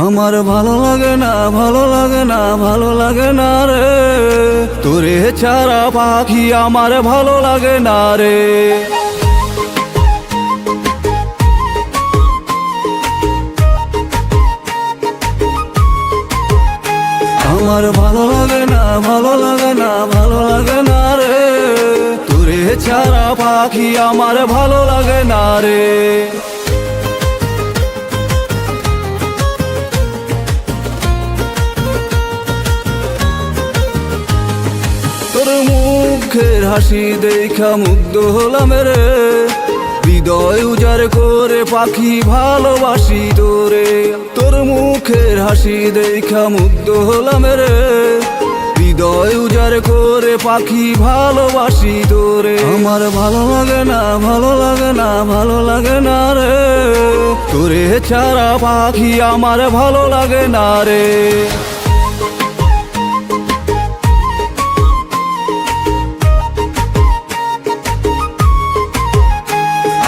আমার ভালো লাগে না, ভালো লাগে না, ভালো লাগে না রে, তোরে ছাড়া পাখি আমার ভালো লাগে না রে। আমার ভালো লাগে না, ভালো লাগে না, ভালো লাগে না রে, তোরে ছাড়া পাখি আমার ভালো লাগে না রে। তোর মুখের হাসি দেখা মুগ্ধ হলাম রে, হৃদয় উজাড় করে পাখি ভালোবাসি তোরে। তোর মুখের হাসি দেখা মুগ্ধ হলাম রে, হৃদয় উজাড় করে পাখি ভালোবাসি তোরে। আমার ভালো লাগে না, ভালো লাগে না, ভালো লাগে না রে, তোরে ছাড়া পাখি আমার ভালো লাগে না রে।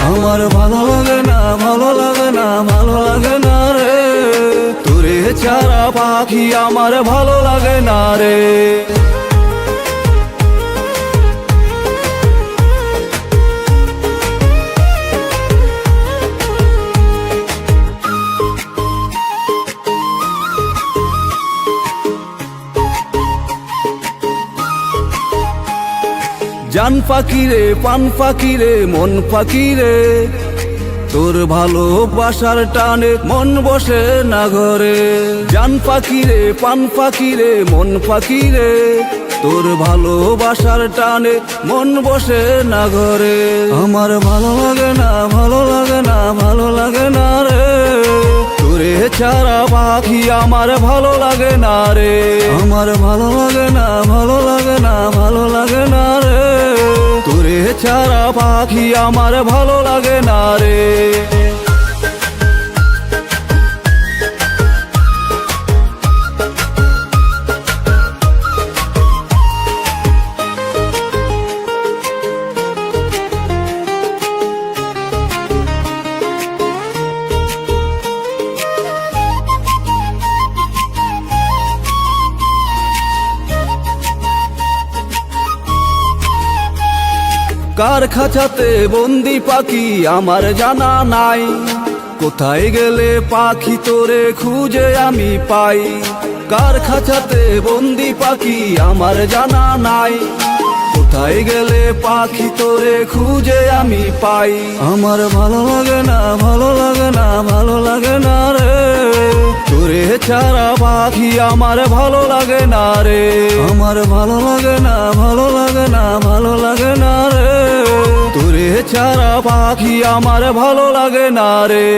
আমার ভালো লাগে না, ভালো লাগে না, ভালো লাগে না রে, তোরে ছাড়া পাখি আমার ভালো লাগে না রে। জান পাখি রে, পান পাখি রে, মন পাখি রে, তোর ভালোবাসার টানে মন বসে না ঘরে। জান পাখি রে, পান পাখি রে, মন পাখি রে, তোর ভালোবাসার টানে মন বসে না ঘরে। আমার ভালো লাগে না, ভালো লাগে না, ভালো লাগে না রে, তোরে ছাড়া পাখি আমার ভালো লাগে না রে। আমার ভালো লাগে না, ভালো লাগে না, ভালো লাগে না রে, তোরে ছাড়া পাখি আমার ভালো লাগে না রে। কার খাঁচাতে বন্দি পাখি আমার জানা নাই, কোথায় গেলে পাখি তোরে খুঁজে আমি পাই। কার খাঁচাতে বন্দি পাখি আমার জানা নাই, কোথায় গেলে পাখি তোরে খুঁজে আমি পাই। আমার ভালো লাগে না, ভালো লাগে না, ভালো লাগে না রে, তোরে ছাড়া পাখি আমার ভালো লাগে না রে। আমার ভালো লাগে না, ভালো লাগে না, ভালো লাগে না রে, তোরে ছাড়া পাখি আমার ভালো লাগে না রে।